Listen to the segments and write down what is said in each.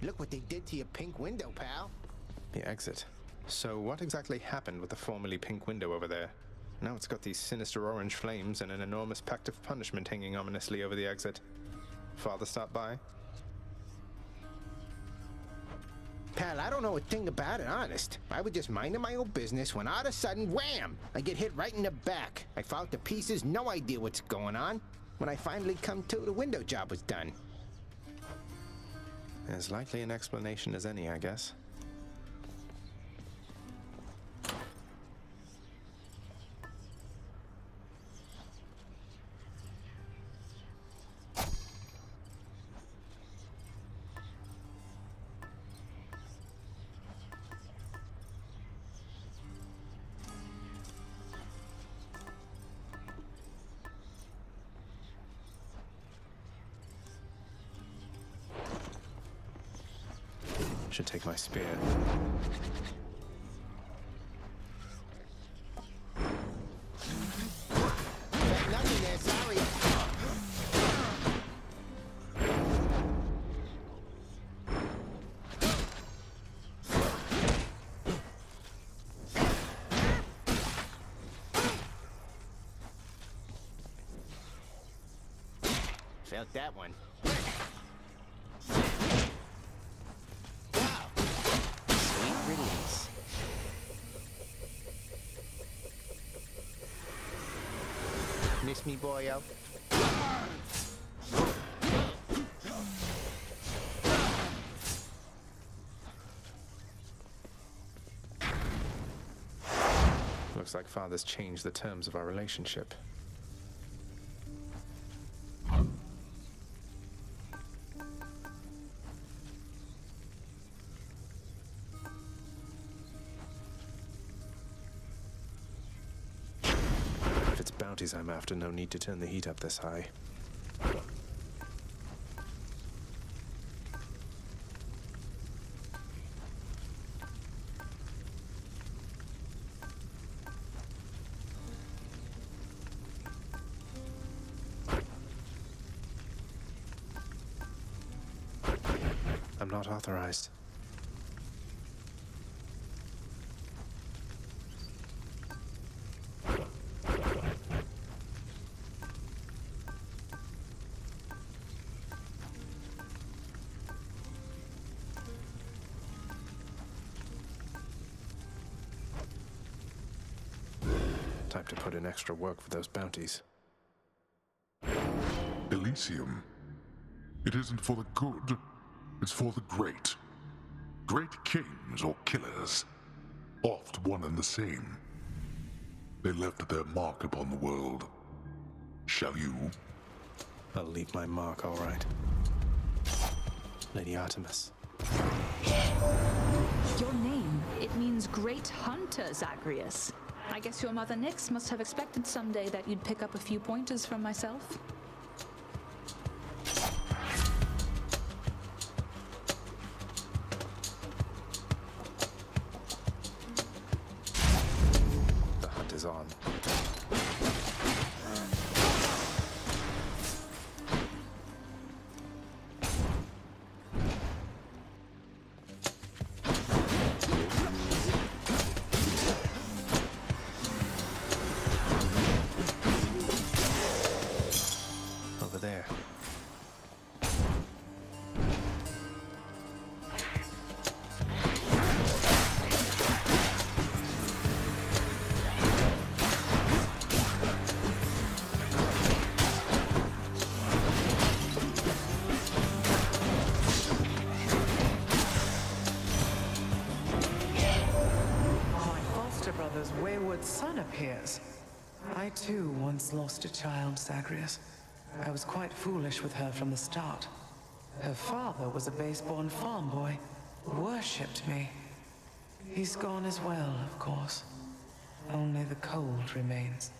Look what they did to your pink window, pal. The exit. So what exactly happened with the formerly pink window over there? Now it's got these sinister orange flames and an enormous pact of punishment hanging ominously over the exit. Father stopped by? Pal, I don't know a thing about it, honest. I was just minding my own business when all of a sudden, wham! I get hit right in the back. I fall to pieces, no idea what's going on. When I finally come to, the window job was done. As likely an explanation as any, I guess. Should take my spear. Nothing there, sorry. Felt that one. Release. Miss me, boyo? Looks like Father's changed the terms of our relationship. Bounties I'm after, no need to turn the heat up this high. I'm not authorized. Time to put in extra work for those bounties. Elysium. It isn't for the good, it's for the great. Great kings or killers, oft one and the same. They left their mark upon the world. Shall you? I'll leave my mark, all right. Lady Artemis. Your name, it means great hunter, Zagreus. I guess your mother Nyx must have expected someday that you'd pick up a few pointers from myself. The hunt is on. There. My foster brother's wayward son appears. I too once lost a child, Zagreus. I was quite foolish with her from the start. Her father was a base-born farm boy, worshipped me. He's gone as well, of course. Only the cold remains.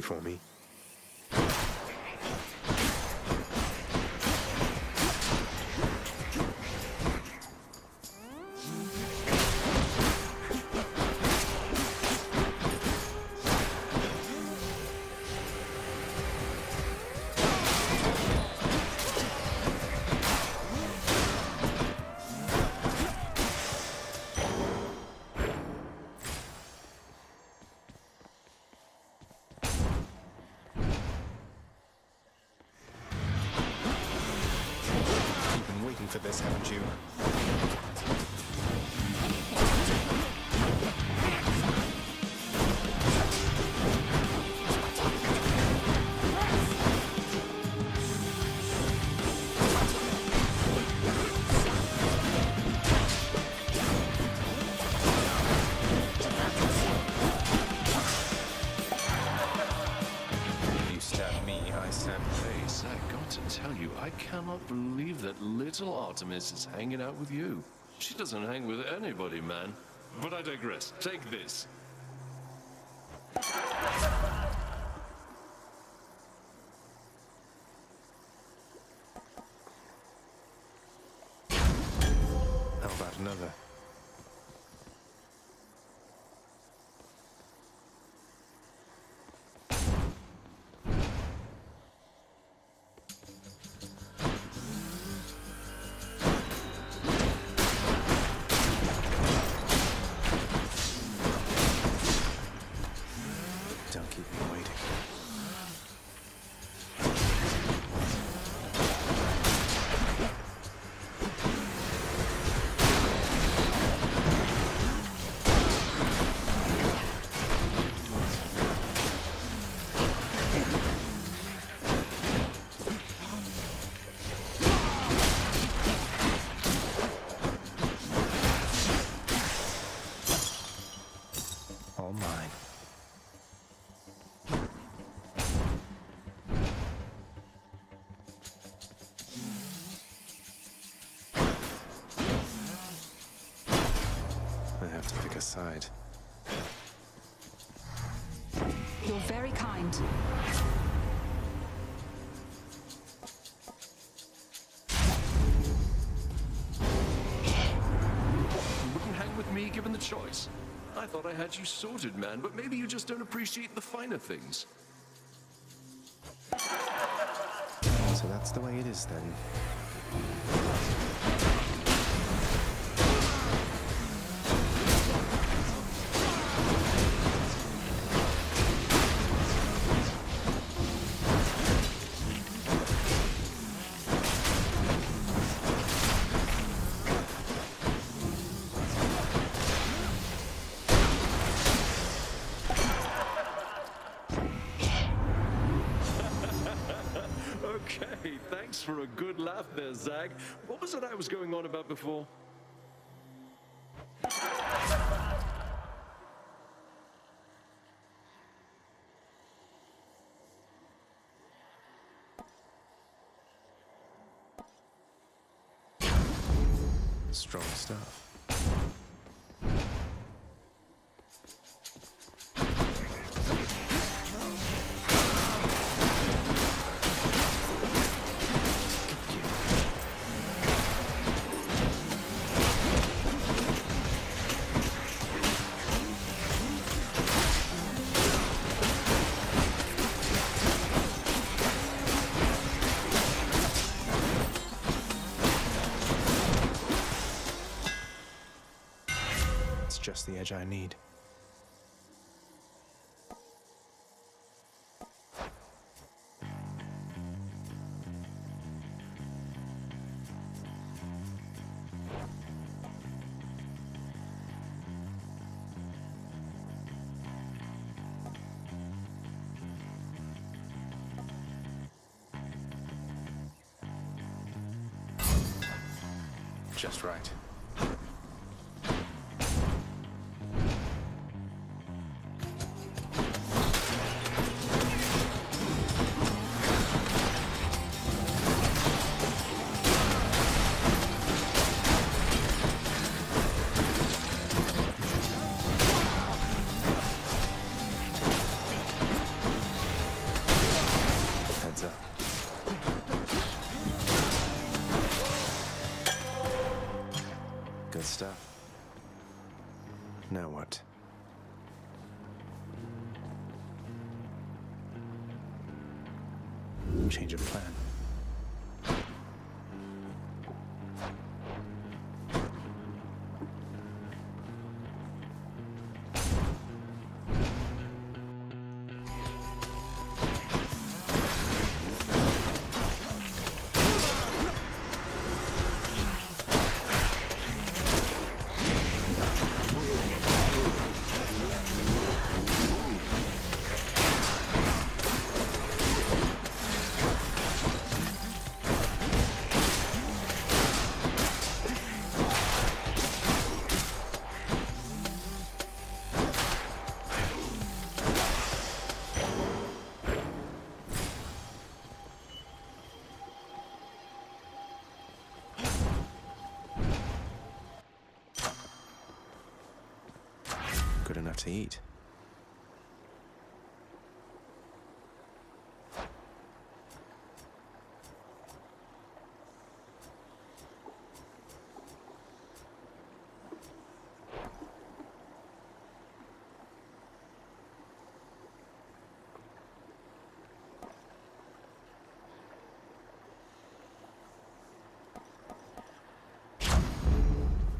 for me. For this, haven't you? You stab me, I stab Hey, Zach, got to tell you, I cannot believe that little Artemis is hanging out with you. She doesn't hang with anybody, man. But I digress. Take this. How about another? Don't keep me waiting. All mine. I have to pick a side. You're very kind. Wouldn't hang with me given the choice. I thought I had you sorted, man, but maybe you just don't appreciate the finer things. So that's the way it is then. Okay, thanks for a good laugh there, Zag. What was it I was going on about before? Strong stuff. Just the edge I need. Just right. Good stuff. Now what? Change of plan. Good enough to eat.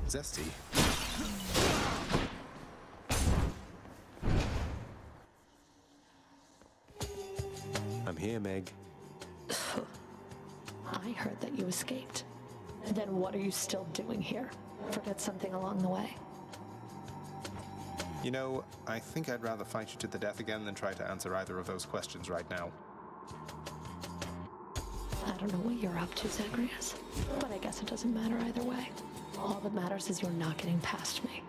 Zesty. I'm here, Meg. I heard that you escaped. Then what are you still doing here? Forget something along the way? You know, I think I'd rather fight you to the death again than try to answer either of those questions right now. I don't know what you're up to, Zagreus, but I guess it doesn't matter either way. All that matters is you're not getting past me.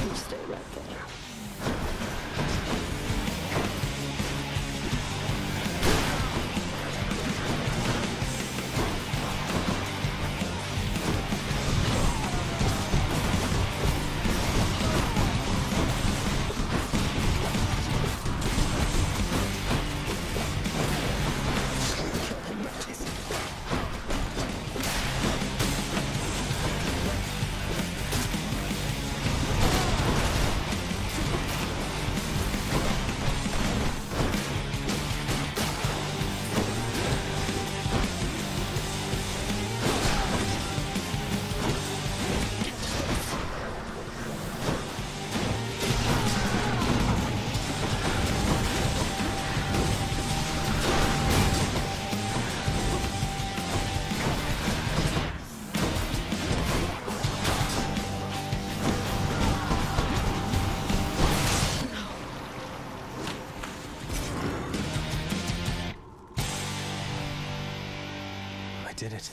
You stay right there. Did it.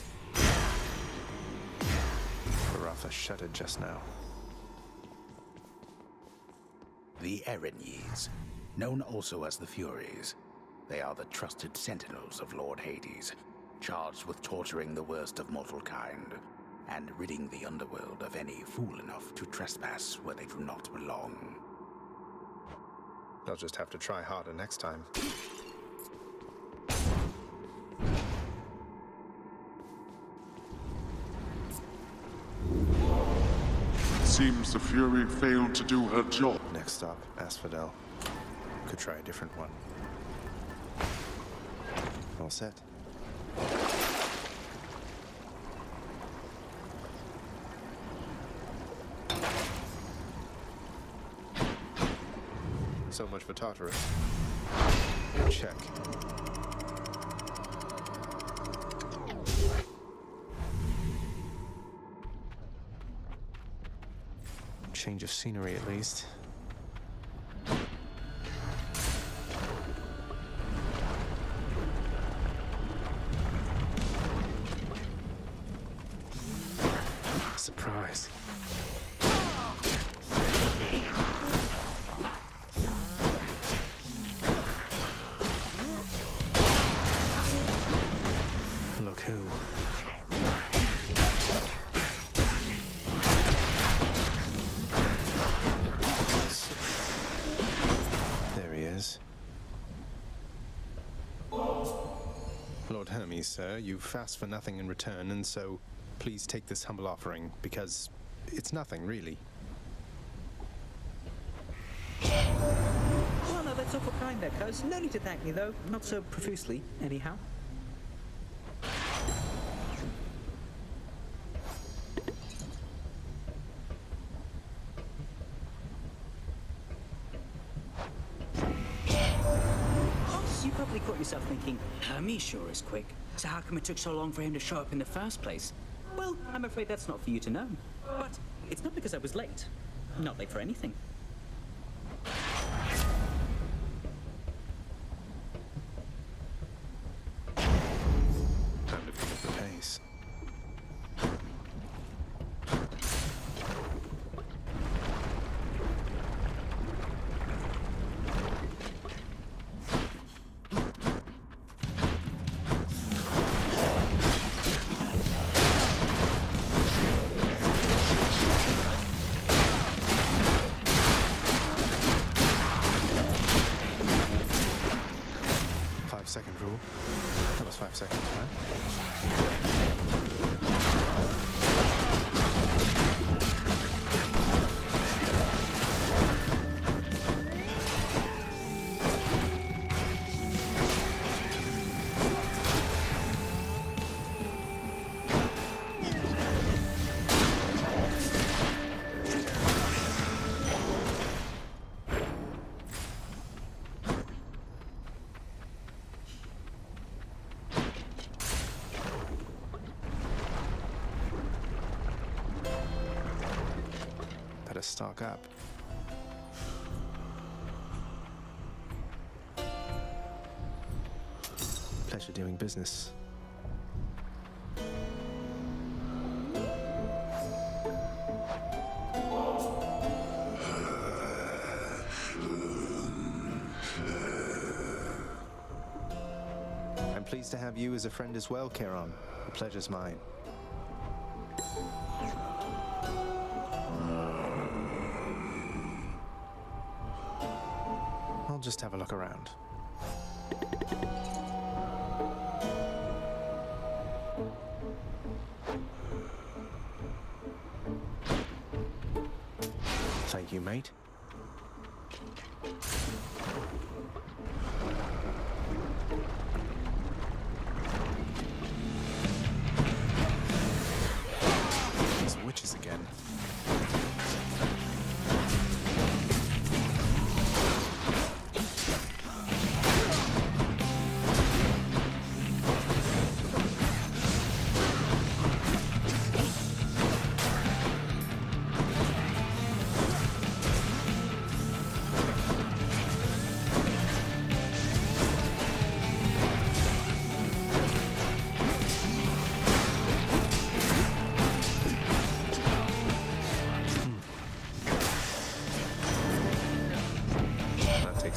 Rafa shuddered just now. The Erinyes, known also as the Furies. They are the trusted sentinels of Lord Hades, charged with torturing the worst of mortal kind, and ridding the underworld of any fool enough to trespass where they do not belong. They'll just have to try harder next time. Seems the Fury failed to do her job. Next stop, Asphodel. Could try a different one. All set. So much for Tartarus. Check. Change of scenery, at least. Surprise. Look who. sir, you've asked for nothing in return, and so please take this humble offering, because it's nothing, really. Well, no, that's awful kind there, cuz. No need to thank me, though. Not so profusely, anyhow. You probably caught yourself thinking, Hermes sure is quick. So how come it took so long for him to show up in the first place? Well, I'm afraid that's not for you to know. But it's not because I was late. Not late for anything. Time to pick up the pace. Second rule. That was 5 seconds, right? Better stock up. Pleasure doing business. I'm pleased to have you as a friend as well, Charon. The pleasure's mine. I'll just have a look around. Thank you, mate. These witches again.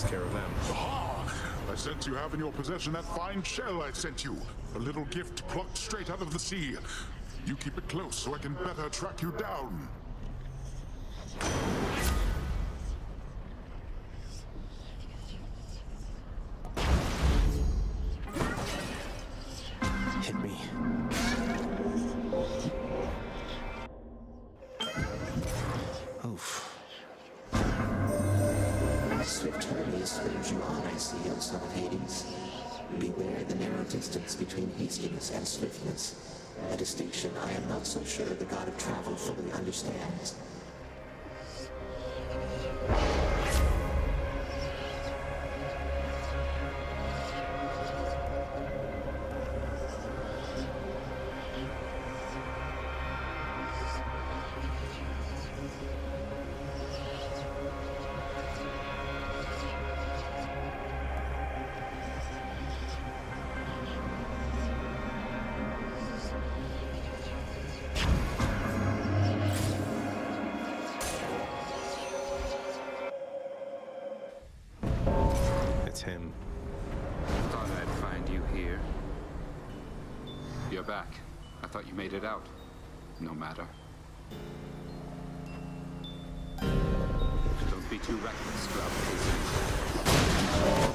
Care of them. Ah! I sense you have in your possession that fine shell I sent you. A little gift plucked straight out of the sea. You keep it close so I can better track you down. Hit me. Oof. Swift Hermes spurs you on, I see, O son of Hades. Beware the narrow distance between hastiness and swiftness, a distinction I am not so sure the god of travel fully understands. Him. Thought I'd find you here. You're back. I thought you made it out. No matter. Don't be too reckless, Grub.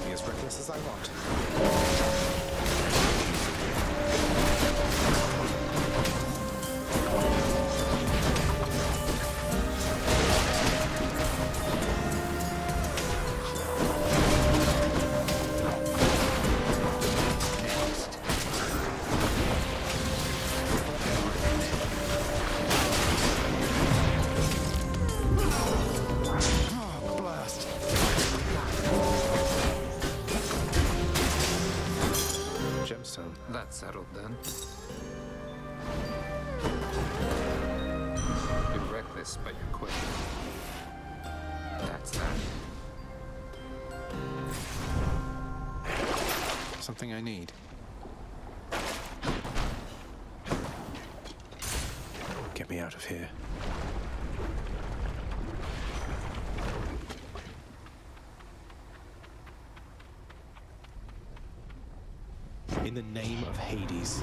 Be as reckless as I want. settled then. You're reckless, but you're quick. That's that. Something I need. Get me out of here. In the name of Hades.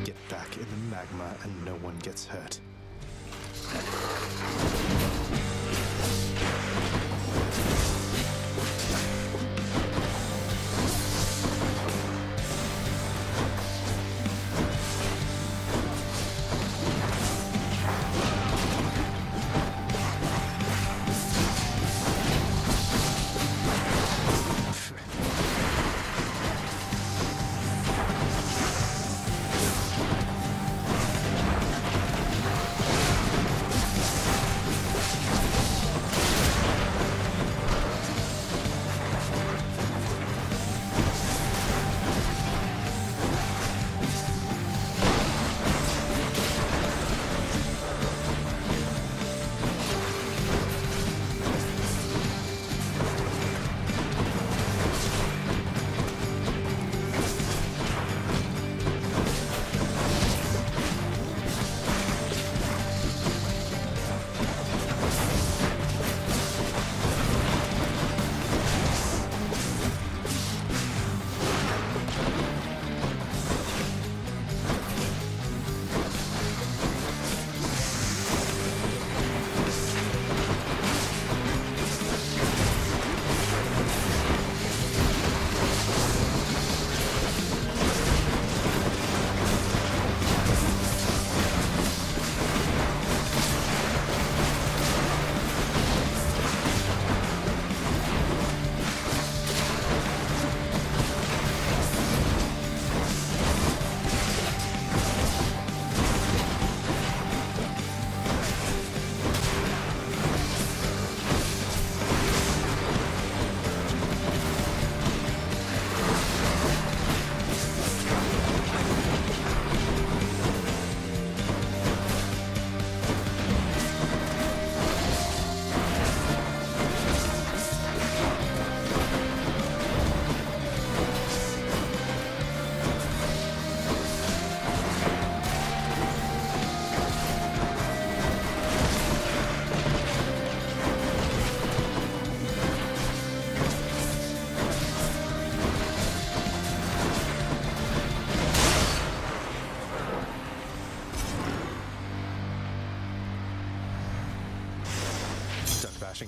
Get back in the magma and no one gets hurt.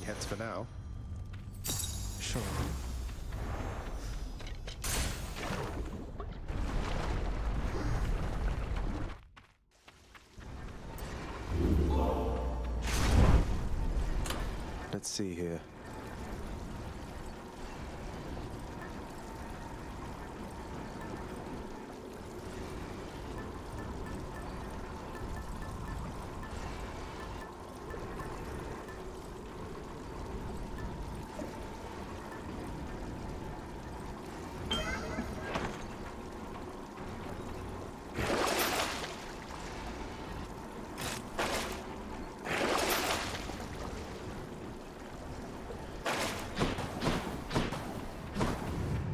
Heads for now. Sure. Let's see here.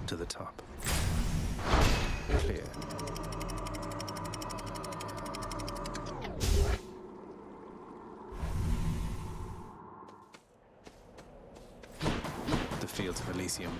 To the top. Clear. The fields of Elysium.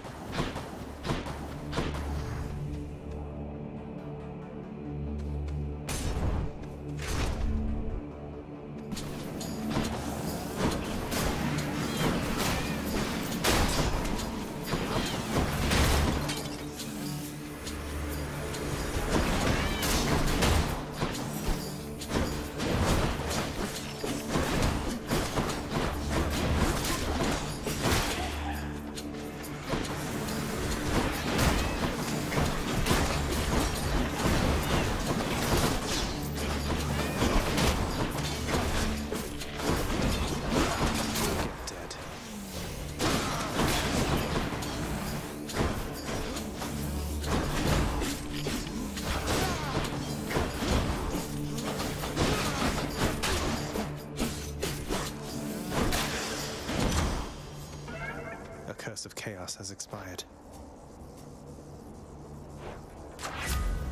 curse of chaos has expired.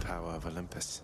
Power of Olympus.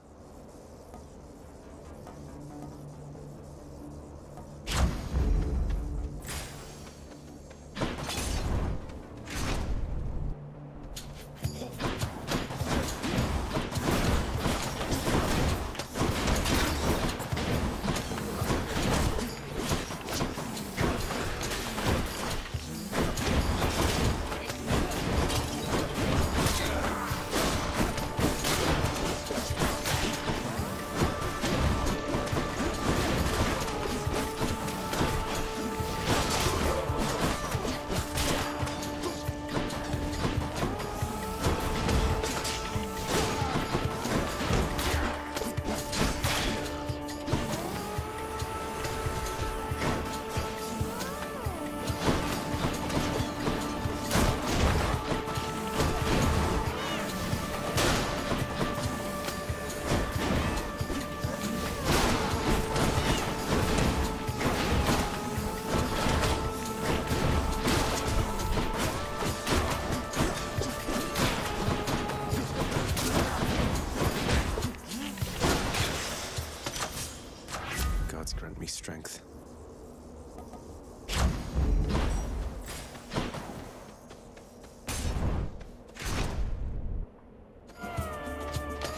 Grant me strength.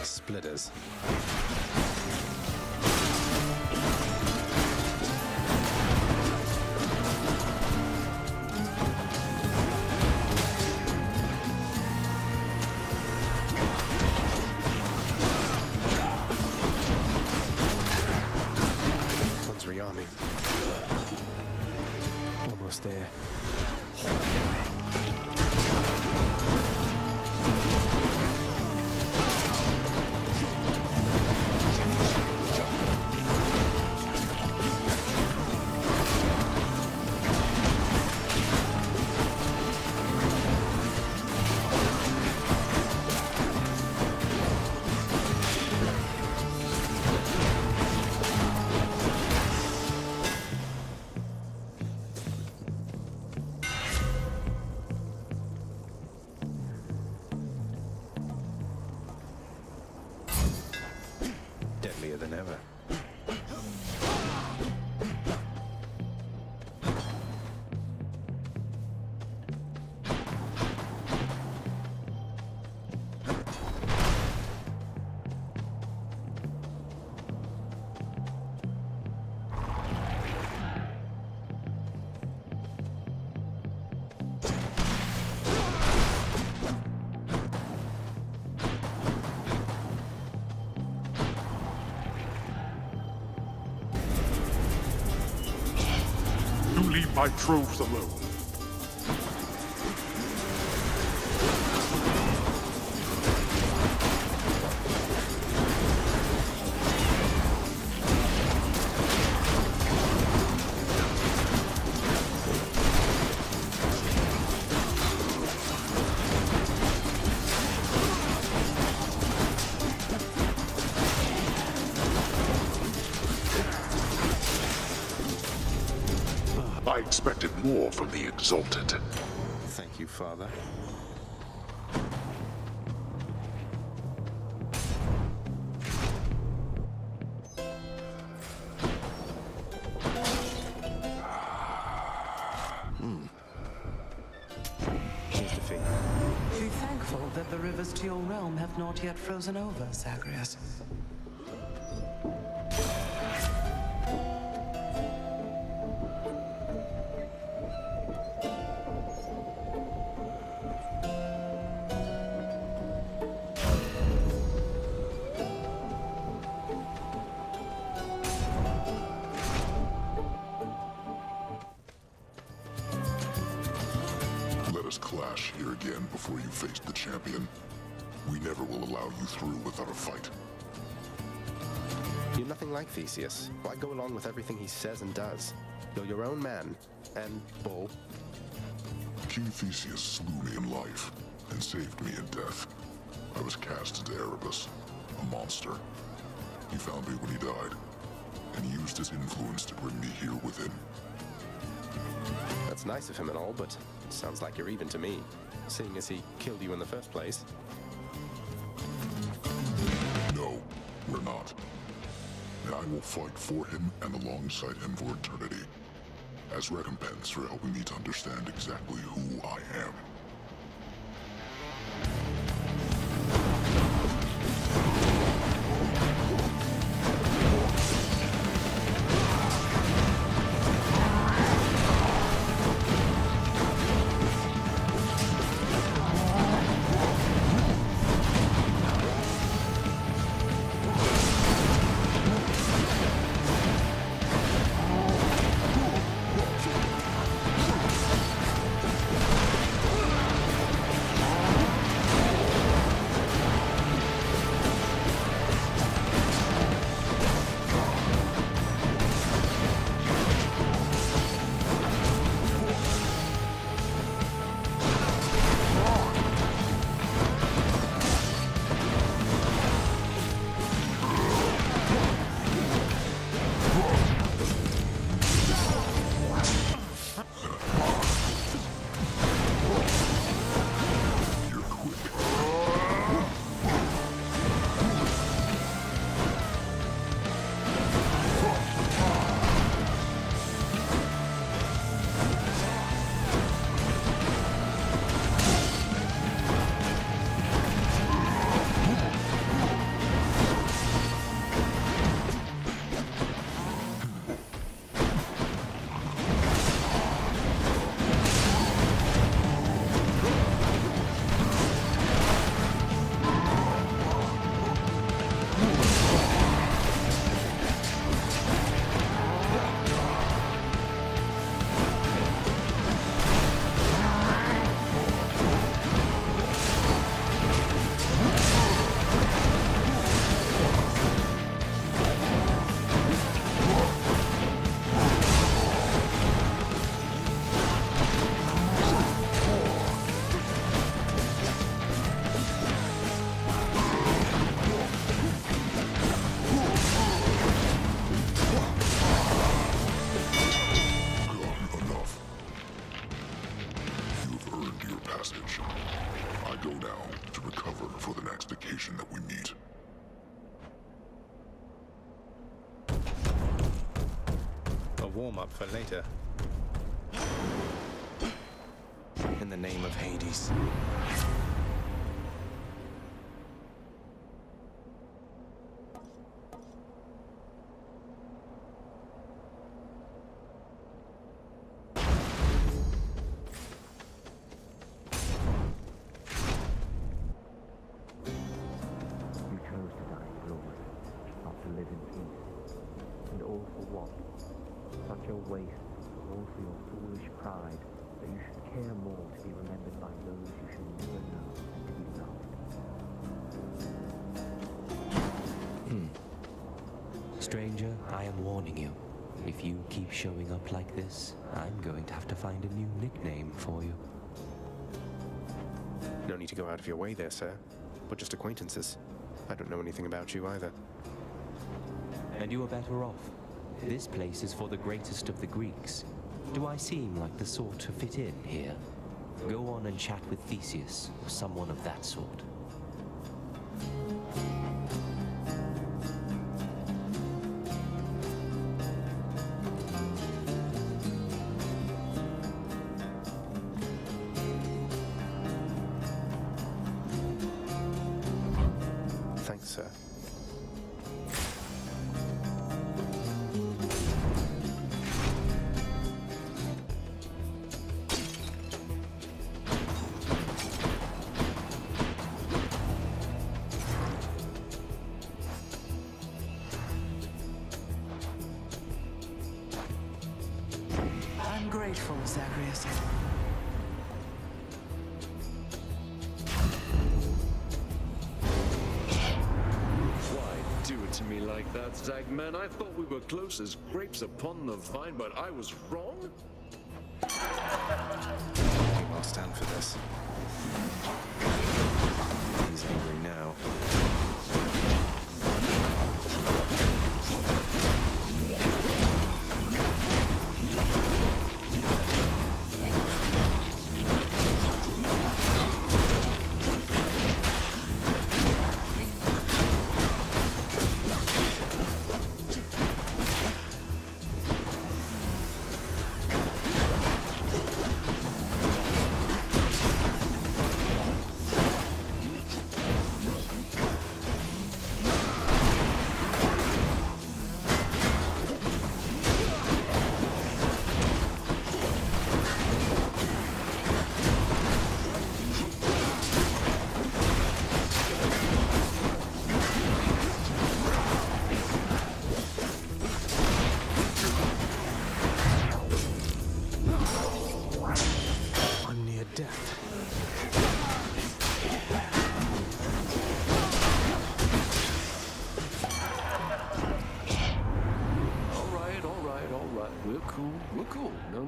Splitters. Almost there. Deadlier than ever. Leave my troves alone. I expected more from the Exalted. Thank you, Father. Here's the fee. Be thankful that the rivers to your realm have not yet frozen over, Zagreus. Let us clash here again before you face the champion. We never will allow you through without a fight. You're nothing like Theseus. Why go along with everything he says and does? You're your own man. And bull. King Theseus slew me in life and saved me in death. I was cast into Erebus, a monster. He found me when he died, and he used his influence to bring me here with him. That's nice of him and all, but Sounds like you're even to me, seeing as he killed you in the first place. No, we're not. And I will fight for him and alongside him for eternity, as recompense for helping me to understand exactly who I am. Warm-up for later. In the name of Hades. You chose to die in glory, not to live in peace. And all for what? Such a waste, all for your foolish pride, that you should care more to be remembered by those you should never know than to be loved. Stranger, I am warning you. If you keep showing up like this, I'm going to have to find a new nickname for you. No need to go out of your way there, sir. We're just acquaintances. I don't know anything about you either. And you are better off. This place is for the greatest of the Greeks. Do I seem like the sort to fit in here? Go on and chat with Theseus, or someone of that sort. Thanks, sir. I'm grateful, Zagreus. Why do it to me like that, Zagman? I thought we were close as grapes upon the vine, but I was wrong? I'll stand for this. He's angry now.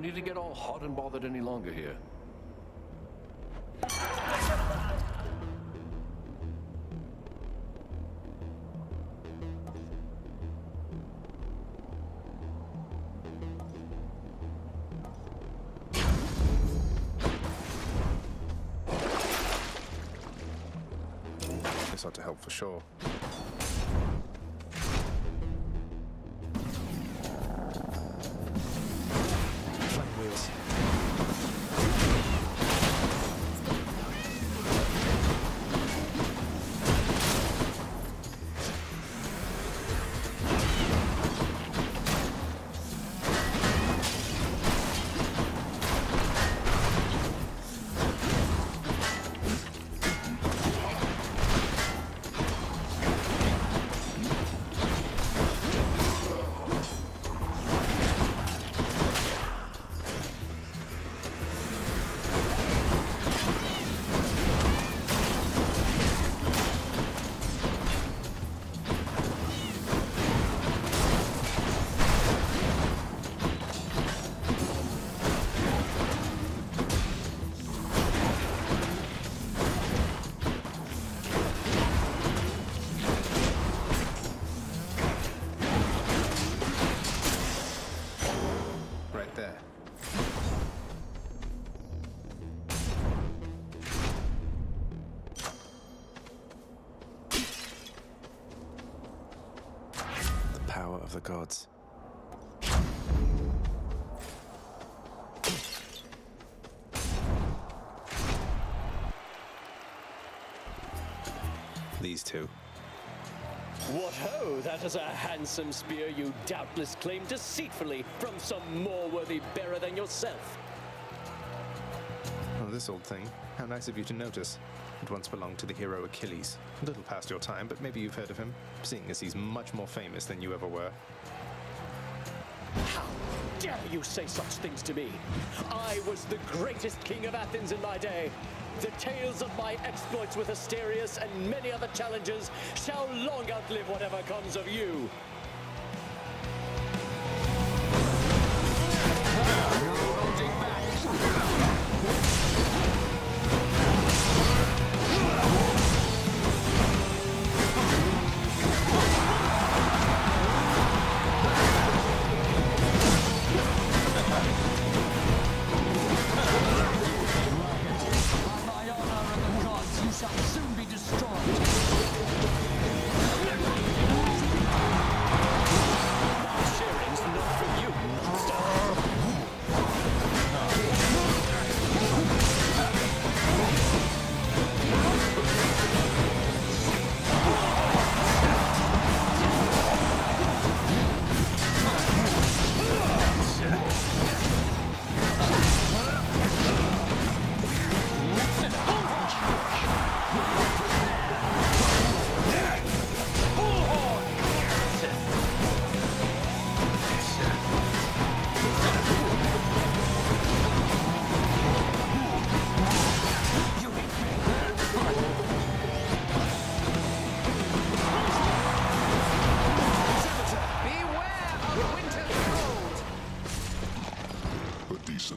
need to get all hot and bothered any longer here. This ought to help for sure. Flame wheels. Right there. The power of the gods. These two. What ho! That is a handsome spear you doubtless claim deceitfully from some more worthy bearer than yourself. Oh, this old thing. How nice of you to notice. It once belonged to the hero Achilles. A little past your time, but maybe you've heard of him, seeing as he's much more famous than you ever were. How dare you say such things to me? I was the greatest king of Athens in my day. The tales of my exploits with Asterius and many other challenges shall long outlive whatever comes of you.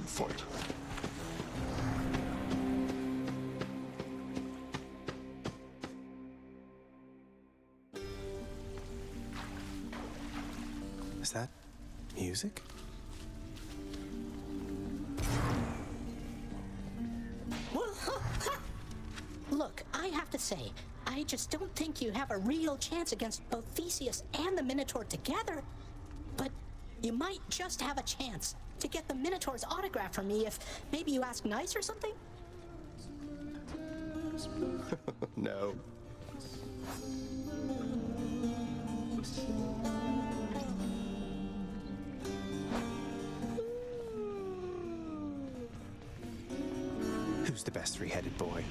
Fight. Is that music? Look, I have to say, I just don't think you have a real chance against both Theseus and the Minotaur together. But you might just have a chance to get the Minotaur's autograph from me if maybe you ask nice or something? No. Who's the best three-headed boy?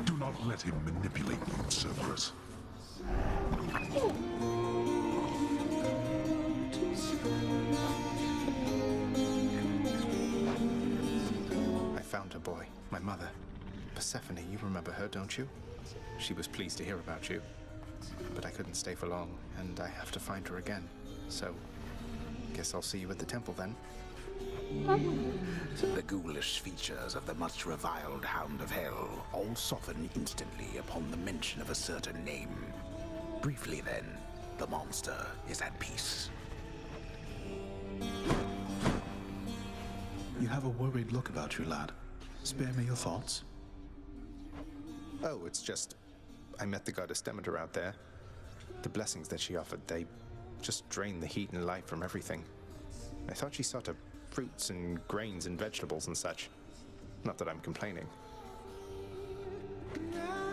Do not let him manipulate you, Cerberus. I found her, boy. My mother. Persephone, you remember her, don't you? She was pleased to hear about you. But I couldn't stay for long, and I have to find her again. So, Guess I'll see you at the temple then. The ghoulish features of the much reviled Hound of Hell all soften instantly upon the mention of a certain name. Briefly then, the monster is at peace. You have a worried look about you, lad. Spare me your thoughts. Oh, it's just... I met the goddess Demeter out there. The blessings that she offered, they just drained the heat and life from everything. I thought she sought to fruits and grains and vegetables and such. Not that I'm complaining.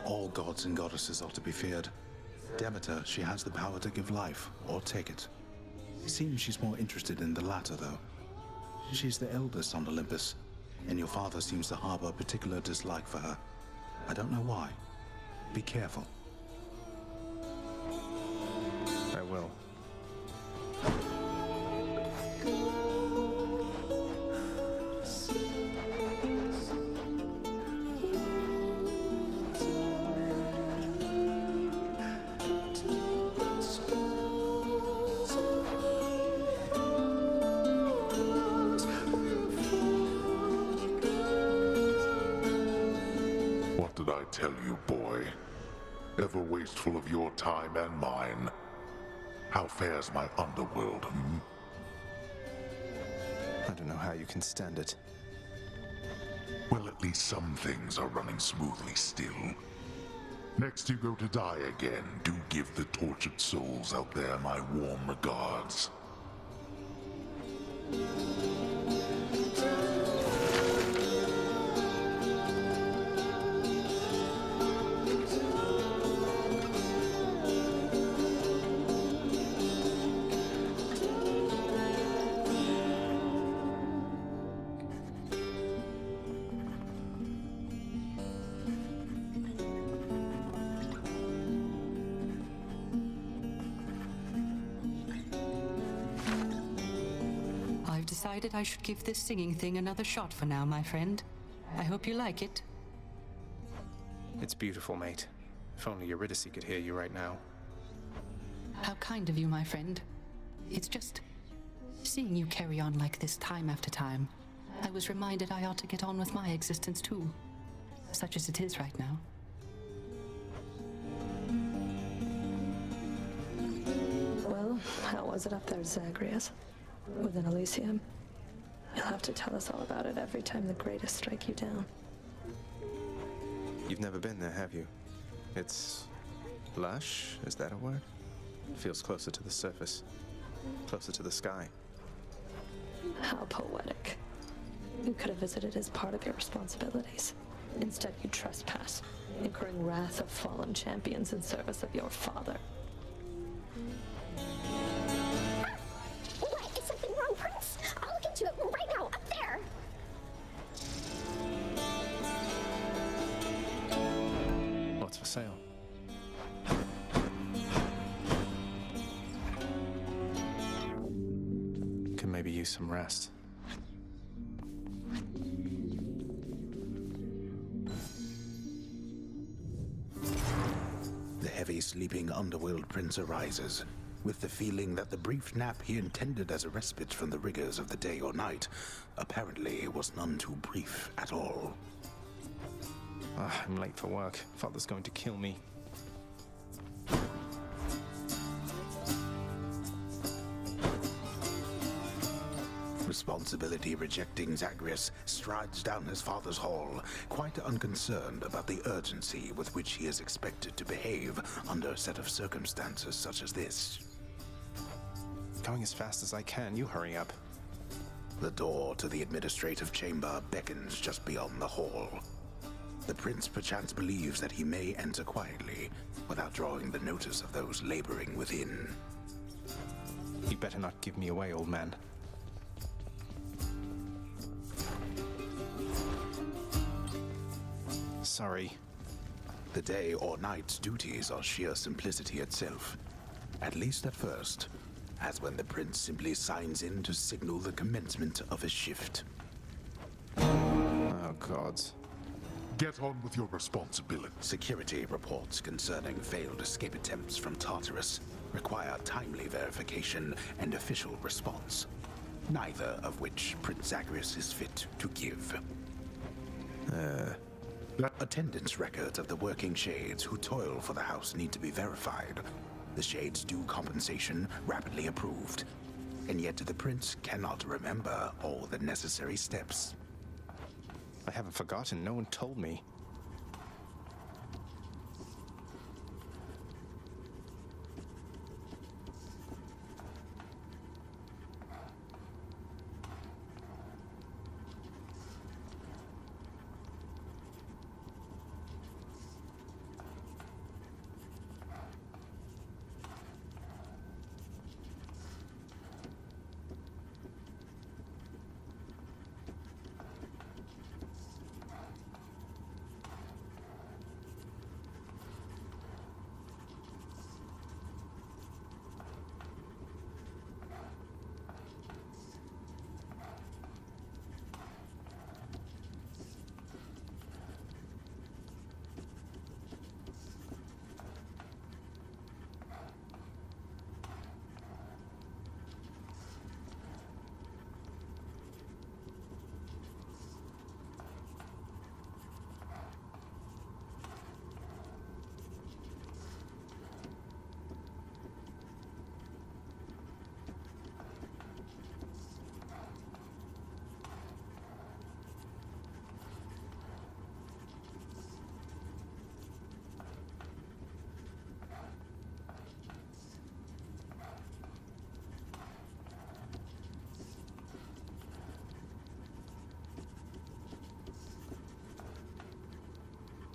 All gods and goddesses are to be feared. Demeter, she has the power to give life, or take it. It seems she's more interested in the latter, though. She's the eldest on Olympus, and your father seems to harbor a particular dislike for her. I don't know why. Be careful. I will. What did I tell you, boy? Ever wasteful of your time and mine. How fares my underworld, hmm? I don't know how you can stand it. Well, at least some things are running smoothly still. Next you go to die again, do give the tortured souls out there my warm regards. Decided I should give this singing thing another shot for now, my friend. I hope you like it. It's beautiful, mate. If only Eurydice could hear you right now. How kind of you, my friend. It's just... seeing you carry on like this time after time, I was reminded I ought to get on with my existence too. Such as it is right now. Well, how was it up there, Zagreus? Within Elysium? You'll have to tell us all about it every time the greatest strike you down. You've never been there, have you? It's... lush? Is that a word? It feels closer to the surface. Closer to the sky. How poetic. You could have visited as part of your responsibilities. Instead, you trespass, incurring wrath of fallen champions in service of your father. What? Is something wrong, Prince? I'll look into it right now, up there! What's for sale? Can maybe use some rest. The heavy sleeping underworld prince arises, with the feeling that the brief nap he intended as a respite from the rigors of the day or night apparently was none too brief at all. I'm late for work. Father's going to kill me. Responsibility-rejecting Zagreus strides down his father's hall, quite unconcerned about the urgency with which he is expected to behave under a set of circumstances such as this. Going as fast as I can. You hurry up. The door to the administrative chamber beckons just beyond the hall. The prince perchance believes that he may enter quietly, without drawing the notice of those laboring within. You better not give me away, old man. Sorry. The day or night's duties are sheer simplicity itself, at least at first, as when the prince simply signs in to signal the commencement of a shift. Oh, gods. Get on with your responsibility. Security reports concerning failed escape attempts from Tartarus require timely verification and official response. neither of which Prince Zagreus is fit to give. Attendance records of the working Shades who toil for the house need to be verified. The Shades' due compensation rapidly approved. And yet the Prince cannot remember all the necessary steps. I haven't forgotten. No one told me.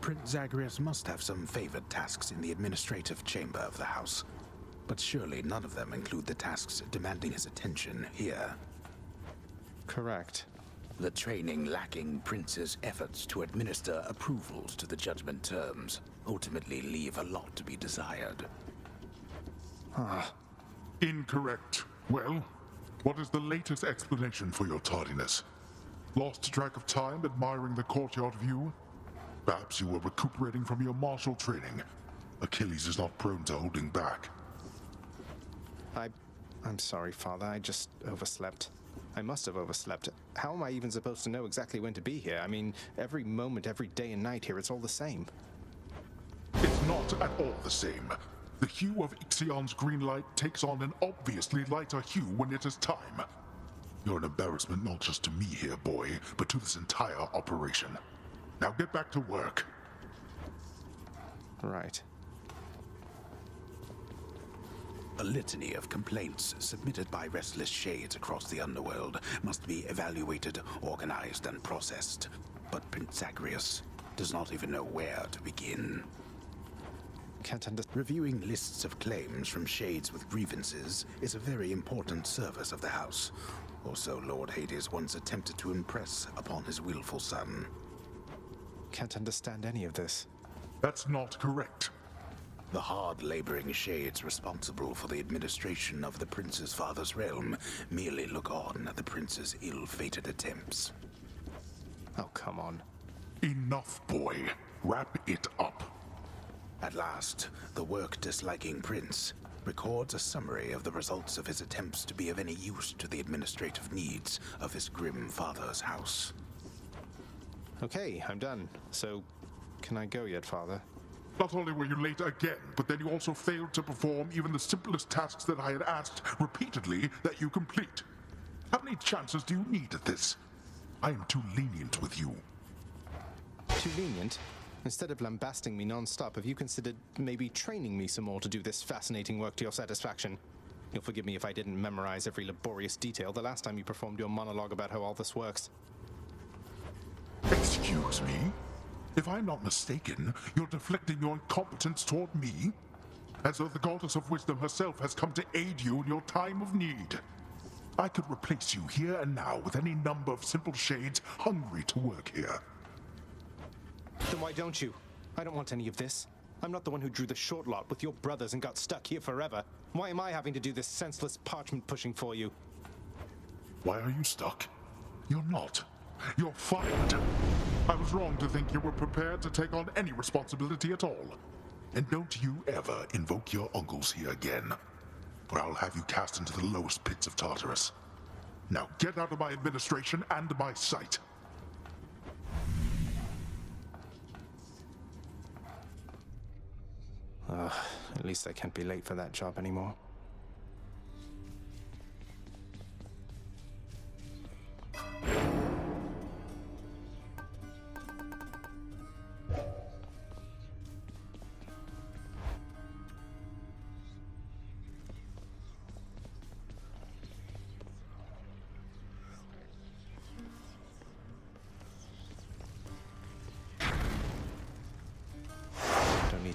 Prince Zagreus must have some favored tasks in the administrative chamber of the house, but surely none of them include the tasks demanding his attention here. Correct. The training lacking Prince's efforts to administer approvals to the judgment terms ultimately leave a lot to be desired. Incorrect. Well, what is the latest explanation for your tardiness? Lost track of time admiring the courtyard view? Perhaps you were recuperating from your martial training. Achilles is not prone to holding back. I'm sorry, Father. I just overslept. I must have overslept. How am I even supposed to know exactly when to be here? I mean, every moment, every day and night here, it's all the same. It's not at all the same. The hue of Ixion's green light takes on an obviously lighter hue when it is time. You're an embarrassment not just to me here, boy, but to this entire operation. Now get back to work. Right. A litany of complaints submitted by restless Shades across the Underworld must be evaluated, organized, and processed. But Prince Zagreus does not even know where to begin. Can't understand. Reviewing lists of claims from Shades with grievances is a very important service of the house, or so Lord Hades once attempted to impress upon his willful son. Can't understand any of this. That's not correct. The hard-laboring Shades responsible for the administration of the Prince's father's realm merely look on at the Prince's ill-fated attempts. Oh, come on. Enough, boy. Wrap it up. At last, the work-disliking Prince records a summary of the results of his attempts to be of any use to the administrative needs of his grim father's house. Okay, I'm done. So, can I go yet, Father? Not only were you late again, but then you also failed to perform even the simplest tasks that I had asked repeatedly that you complete. How many chances do you need at this? I am too lenient with you. Too lenient? Instead of lambasting me non-stop, have you considered maybe training me some more to do this fascinating work to your satisfaction? You'll forgive me if I didn't memorize every laborious detail the last time you performed your monologue about how all this works. Excuse me? If I'm not mistaken, you're deflecting your incompetence toward me? As though the goddess of wisdom herself has come to aid you in your time of need. I could replace you here and now with any number of simple Shades hungry to work here. Then why don't you? I don't want any of this. I'm not the one who drew the short lot with your brothers and got stuck here forever. Why am I having to do this senseless parchment pushing for you? Why are you stuck? You're not. You're fired. I was wrong to think you were prepared to take on any responsibility at all. And don't you ever invoke your uncles here again, or I'll have you cast into the lowest pits of Tartarus. Now get out of my administration and my sight. At least I can't be late for that job anymore.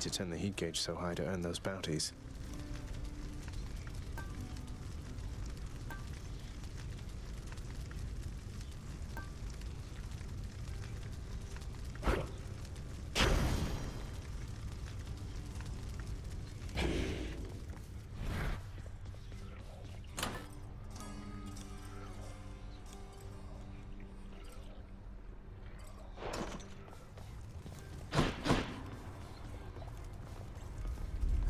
To turn the heat gauge so high to earn those bounties.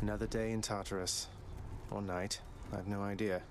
Another day in Tartarus. Or night. I have no idea.